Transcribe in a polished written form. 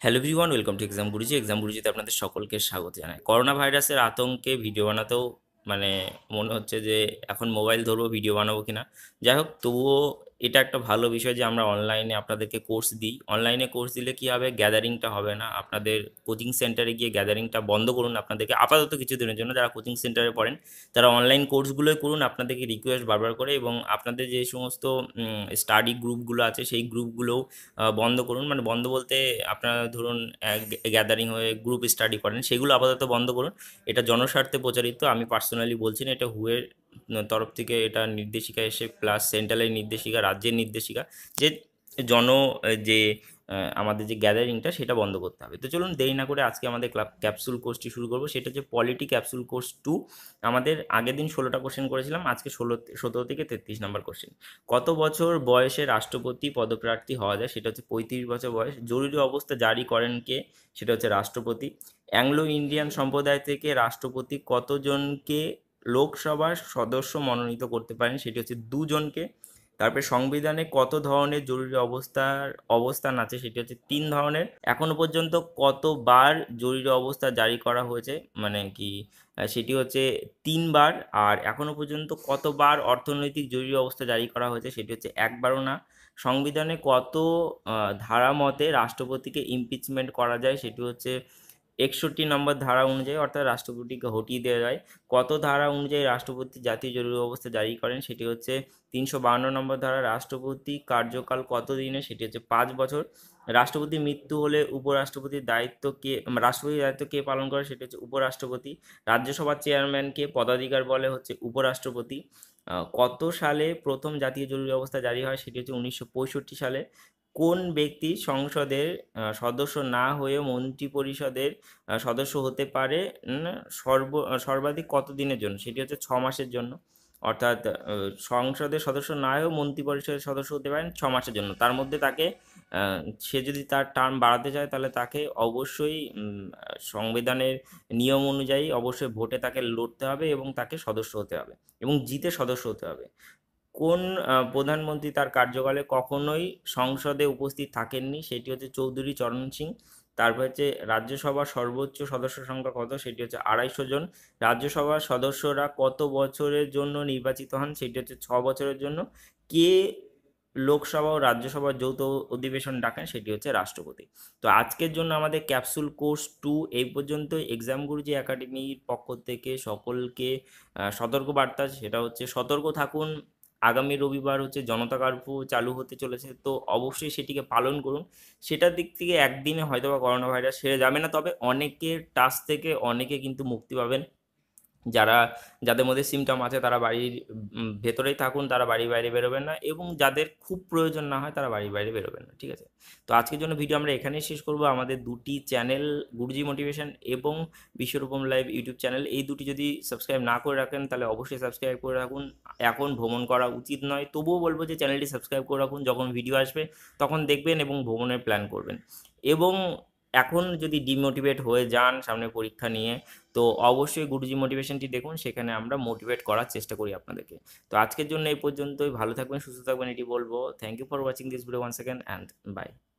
Hello everyone, welcome to Exam Guruji. Exam গুরুজিতে আপনাদের সকলকে স্বাগত জানাই। করোনা ভাইরাসের আতঙ্কে ভিডিও বানাতেও মানে মনে হচ্ছে যে এখন মোবাইল ধরবো ভিডিও বানাবো কিনা। যাই হোক, তবুও এটা একটা ভালো বিষয় যে আমরা অনলাইনে আপনাদেরকে কোর্স দিই। অনলাইনে কোর্স দিলে কি হবে, গ্যাদারিংটা হবে না। আপনাদের কোচিং সেন্টারে গিয়ে গ্যাদারিংটা বন্ধ করুন। আপনাদেরকে আপাতত কিছুদিনের জন্য যারা কোচিং সেন্টারে পড়েন তারা অনলাইন কোর্সগুলোই করুন, আপনাদেরকে রিকোয়েস্ট বারবার করে। এবং আপনাদের যে সমস্ত স্টাডি গ্রুপগুলো আছে সেই গ্রুপগুলোও বন্ধ করুন। মানে বন্ধ বলতে, আপনারা ধরুন গ্যাদারিং হয়ে গ্রুপ স্টাডি করেন, সেগুলো আপাতত বন্ধ করুন। এটা জনস্বার্থে প্রচারিত, আমি পার্সোনালি বলছি না, এটা হুয়ের তরফ থেকে এটা নির্দেশিকা এসে, প্লাস সেন্ট্রালের নির্দেশিকা, রাজ্যের নির্দেশিকা, যে জন যে আমাদের যে গ্যাদারিংটা সেটা বন্ধ করতে হবে। তো চলুন দেরি না করে আজকে আমাদের ক্যাপসুল কোর্সটি শুরু করবো। সেটা হচ্ছে পলিটি ক্যাপসুল কোর্স 2। আমাদের আগের দিন 16টা কোশ্চেন করেছিলাম, আজকে 17 থেকে 33 নাম্বার কোশ্চেন। কত বছর বয়সে রাষ্ট্রপতি পদপ্রার্থী হওয়া যায়? সেটা হচ্ছে 35 বছর বয়স। জরুরি অবস্থা জারি করেন কে? সেটা হচ্ছে রাষ্ট্রপতি। অ্যাংলো ইন্ডিয়ান সম্প্রদায় থেকে রাষ্ট্রপতি কতজনকে লোকসভার সদস্য মনোনীত করতে পারেন? সেটি হচ্ছে 2 জনকে। তারপরে সংবিধানে কত ধরনের জরুরি অবস্থান আছে? সেটি হচ্ছে 3 ধরনের। এখনো পর্যন্ত কতবার জরুরি অবস্থা জারি করা হয়েছে, মানে কি সেটি হচ্ছে 3বার। আর এখনো পর্যন্ত কতবার অর্থনৈতিক জরুরি অবস্থা জারি করা হয়েছে? সেটি হচ্ছে একবারও না। সংবিধানে কত ধারা মতে রাষ্ট্রপতিকে ইমপিচমেন্ট করা যায়? সেটি হচ্ছে 61 নম্বর ধারা অনুযায়ী, অর্থাৎ রাষ্ট্রপতিকে হটিয়ে দেওয়া যায়। কত ধারা অনুযায়ী রাষ্ট্রপতি জাতীয় জরুরি অবস্থা জারি করেন? সেটি হচ্ছে 352 নম্বর ধারা। রাষ্ট্রপতি কার্যকাল কত দিনে? সেটি হচ্ছে 5 বছর। রাষ্ট্রপতির মৃত্যু হলে উপরাষ্ট্রপতির দায়িত্ব কে, রাষ্ট্রপতির দায়িত্ব কে পালন করে? সেটি হচ্ছে উপরাষ্ট্রপতি। রাজ্যসভার চেয়ারম্যানকে পদাধিকার বলে হচ্ছে উপরাষ্ট্রপতি। কত সালে প্রথম জাতীয় জরুরি অবস্থা জারি হয়? সেটি হচ্ছে 1965 সালে। কোন ব্যক্তি সংসদের সদস্য না হয়ে মন্ত্রিপরিষদের সদস্য হতে পারে সর্বাধিক কত দিনের জন্য? সেটি হচ্ছে 6 মাসের জন্য। অর্থাৎ সংসদের সদস্য না হয়েও মন্ত্রিপরিষদের সদস্য হতে পারেন 6 মাসের জন্য। তার মধ্যে তাকে আহ, সে যদি তার টার্ম বাড়াতে চায় তাহলে তাকে অবশ্যই সংবিধানের নিয়ম অনুযায়ী অবশ্যই ভোটে তাকে লড়তে হবে এবং তাকে সদস্য হতে হবে এবং জিতে সদস্য হতে হবে। কোন প্রধানমন্ত্রী তার কার্যকালে কখনোই সংসদে উপস্থিত থাকেননি? সেটি হচ্ছে চৌধুরী চরণ সিং। তারপর হচ্ছে রাজ্যসভার সর্বোচ্চ সদস্য সংখ্যা কত? সেটি হচ্ছে 250 জন। রাজ্যসভার সদস্যরা কত বছরের জন্য নির্বাচিত হন? সেটি হচ্ছে 6 বছরের জন্য। কে লোকসভা ও রাজ্যসভার যৌথ অধিবেশন ডাকেন? সেটি হচ্ছে রাষ্ট্রপতি। তো আজকের জন্য আমাদের ক্যাপসুল কোর্স 2 এই পর্যন্ত। এক্সাম গুরুজি একাডেমির পক্ষ থেকে সকলকে সতর্কবার্তা, সেটা হচ্ছে সতর্ক থাকুন। আগামী রবিবার হচ্ছে জনতা কার্ফিউ চালু হতে চলেছে, তো অবশ্যই সেটিকে পালন করুন। সেটার দিক থেকে একদিনে হয়তোবা করোনা ভাইরাস সেরে যাবে না, তবে অনেকের টাচ থেকে অনেকে কিন্তু মুক্তি পাবেন। যারা, যাদের মধ্যে সিমটম আছে তারা বাড়ির ভেতরেই থাকুন, তারা বাড়ির বাইরে বেরোবেন না, এবং যাদের খুব প্রয়োজন না হয় তারা বাড়ির বাইরে বেরোবেন না, ঠিক আছে? তো আজকের জন্য ভিডিও আমরা এখানেই শেষ করব। আমাদের দুটি চ্যানেল, গুরুজি মোটিভেশন এবং বিশ্বরূপম লাইভ ইউটিউব চ্যানেল, এই দুটি যদি সাবস্ক্রাইব না করে রাখেন তাহলে অবশ্যই সাবস্ক্রাইব করে রাখুন। এখন ভ্রমণ করা উচিত নয়, তবুও বলবো যে চ্যানেলটি সাবস্ক্রাইব করে রাখুন। যখন ভিডিও আসবে তখন দেখবেন এবং ভ্রমণের প্ল্যান করবেন। এবং এখন যদি ডিমোটিভেট হয়ে যান সামনে পরীক্ষা নিয়ে, তো অবশ্যই গুরুজি মোটিভেশনটি দেখুন, সেখানে আমরা মোটিভেট করার চেষ্টা করি আপনাদেরকে। তো আজকের জন্য এই পর্যন্তই। ভালো থাকবেন, সুস্থ থাকবেন, এটি বলবো। Thank you for watching this video once second, and by.